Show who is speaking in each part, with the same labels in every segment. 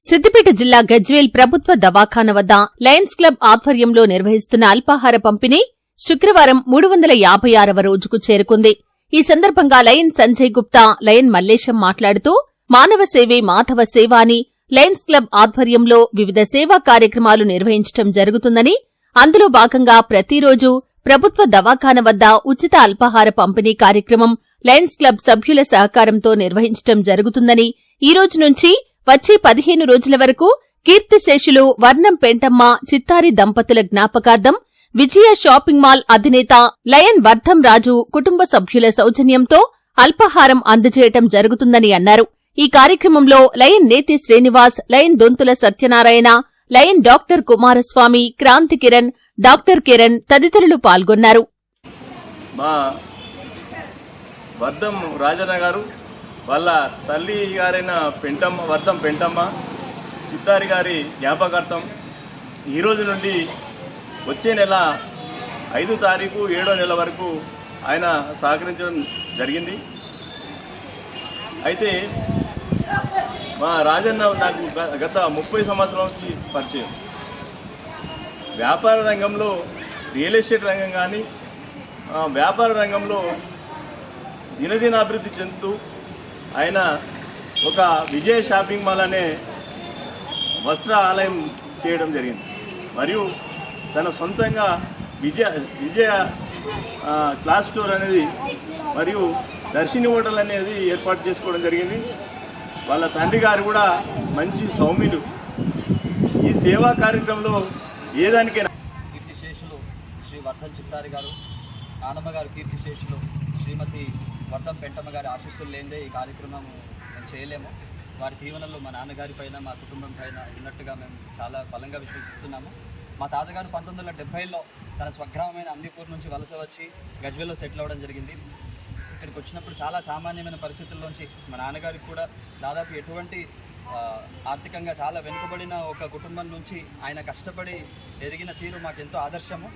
Speaker 1: సిద్దిపేట జిల్లా గజ్వేల్ ప్రభుత్వ దవాఖాన వద్ద లయన్స్ క్లబ్ ఆధ్వర్యంలో నిర్వహిస్తున్న అల్పాహార పంపిణీ శుక్రవారం 356వ రోజుకు చేరుకుంది. ఈ సందర్భంగా లయన్ సంజయ్ గుప్తా, లయన్ మల్లేశం మాట్లాడుతూ మానవ సేవే మాధవ సేవ అని లయన్స్ క్లబ్ ఆధ్వర్యంలో వివిధ సేవా కార్యక్రమాలు నిర్వహించడం జరుగుతుందని, అందులో భాగంగా ప్రతిరోజు ప్రభుత్వ దవాఖాన వద్ద ఉచిత అల్పాహార పంపిణీ కార్యక్రమం లయన్స్ క్లబ్ సభ్యుల సహకారంతో నిర్వహించడం జరుగుతుందని, ఈ రోజు నుంచి వచ్చే 15 రోజుల వరకు కీర్తిశేషులు వర్ణం పెంటమ్మ చిత్తారి దంపతుల జ్ఞాపకార్థం విజయ షాపింగ్ మాల్ అధినేత లయన్ వర్ధం రాజు కుటుంబ సభ్యుల సౌజన్యంతో అల్పాహారం అందజేయటం జరుగుతుందని అన్నారు. ఈ కార్యక్రమంలో lion Neti Srinivas, lion Donthula Satyanarayana, lion doctor Kumaraswamy, Kranthi Kiran, doctor Kiran తదితరులు పాల్గొన్నారు.
Speaker 2: వర్ధం రాజన్న గారు వాళ్ళ తల్లి గారైన వర్ధం పెంటమ్మ చిత్తారి గారి జ్ఞాపకార్థం ఈరోజు నుండి వచ్చే నెల 5 తారీఖు 7వ నెల వరకు ఆయన సహకరించడం జరిగింది. అయితే మా రాజన్న నాకు గత 30 సంవత్సరాల నుంచి పరిచయం. వ్యాపార రంగంలో, రియల్ ఎస్టేట్ రంగం కానీ వ్యాపార రంగంలో దినదినాభివృద్ధి చెందుతూ ఆయన ఒక విజయ షాపింగ్ మాల్ అనే వస్త్ర ఆలయం చేయడం జరిగింది. మరియు తన సొంతంగా విజయ క్లాస్ స్టోర్ అనేది మరియు దర్శిని హోటల్ అనేది ఏర్పాటు చేసుకోవడం జరిగింది. వాళ్ళ తండ్రి గారు కూడా మంచి సౌమ్యులు. ఈ సేవా కార్యక్రమంలో ఏదానికైనా
Speaker 3: కీర్తిశేషులు శ్రీ వర్ధం చిత్తారి గారు, నానమ్మ గారు కీర్తిశేషులు శ్రీమతి వర్ధం పెంటమ్మ గారి ఆశీస్సులు లేనిదే ఈ కార్యక్రమం మేము చేయలేము. వారి దీవెనలు మా నాన్నగారి పైన, మా కుటుంబం పైన ఉన్నట్టుగా మేము చాలా బలంగా విశ్వసిస్తున్నాము. మా తాతగారు 1970లో తన స్వగ్రామమైన అందిపూర్ నుంచి వలస వచ్చి గజ్వేల్లో సెటిల్ అవ్వడం జరిగింది. ఇక్కడికి వచ్చినప్పుడు చాలా సామాన్యమైన పరిస్థితుల్లోంచి మా నాన్నగారికి కూడా దాదాపు ఎటువంటి ఆర్థికంగా చాలా వెనుకబడిన ఒక కుటుంబం నుంచి ఆయన కష్టపడి ఎదిగిన తీరు మాకెంతో ఆదర్శము.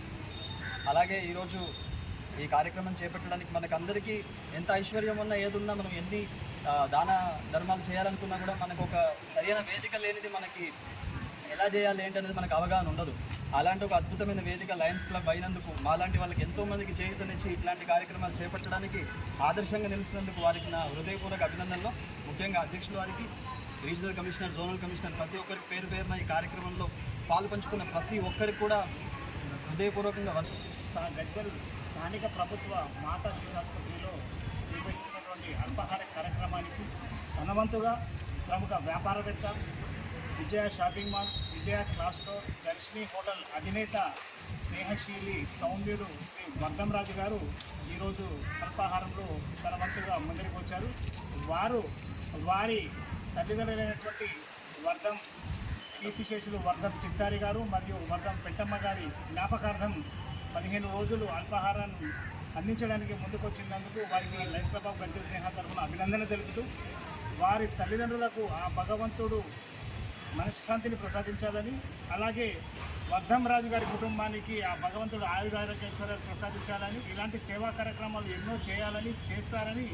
Speaker 3: అలాగే ఈరోజు ఈ కార్యక్రమం చేపట్టడానికి మనకందరికీ ఎంత ఐశ్వర్యం ఉన్నా, ఏదున్నా, మనం ఎన్ని దాన ధర్మాలు చేయాలనుకున్నా కూడా మనకు ఒక సరైన వేదిక లేనిది మనకి ఎలా చేయాలి ఏంటి అనేది మనకు అవగాహన ఉండదు. అలాంటి ఒక అద్భుతమైన వేదిక లయన్స్ క్లబ్ అయినందుకు మాలాంటి వాళ్ళకి ఎంతోమందికి చేయూతనిచ్చి ఇట్లాంటి కార్యక్రమాలు చేపట్టడానికి ఆదర్శంగా నిలిచినందుకు వారికి నా హృదయపూర్వక అభినందనలు. ముఖ్యంగా అధ్యక్షుల వారికి, రీజనల్ కమిషనర్, జోనల్ కమిషనర్ ప్రతి ఒక్కరికి పేరు పేరున ఈ కార్యక్రమంలో పాలు పంచుకున్న ప్రతి ఒక్కరికి కూడా హృదయపూర్వకంగా
Speaker 4: గజ్వేల్ స్థానిక ప్రభుత్వ మాతా శిశు ఆసుపత్రిలో నిర్వహిస్తున్నటువంటి అల్పాహార కార్యక్రమానికి తనవంతుగా ప్రముఖ వ్యాపారవేత్త, విజయ షాపింగ్ మాల్, విజయ క్లాస్ స్టోర్, దర్శిని హోటల్ అధినేత స్నేహశీలి సౌమ్యుడు శ్రీ వర్ధం రాజు గారు ఈరోజు అల్పాహారంలో తనవంతుగా ముందరికి వచ్చారు. వారి తల్లిదండ్రులైనటువంటి వర్ధం కీర్తిశేషులు వర్ధం చిత్తారి గారు మరియు వర్ధం పెంటమ్మ గారి జ్ఞాపకార్థం 15 రోజులు అల్పాహారాన్ని అందించడానికి ముందుకొచ్చినందుకు వారికి లయన్స్ క్లబ్ ఆఫ్ గజ్వేల్ స్నేహ తరఫున అభినందన తెలుపుతూ, వారి తల్లిదండ్రులకు ఆ భగవంతుడు మనశ్శాంతిని ప్రసాదించాలని, అలాగే వర్ధం రాజు గారి కుటుంబానికి ఆ భగవంతుడు ఆయురారోగ్యేశ్వరాలు ప్రసాదించాలని, ఇలాంటి సేవా కార్యక్రమాలు ఎన్నో చేయాలని, చేస్తారని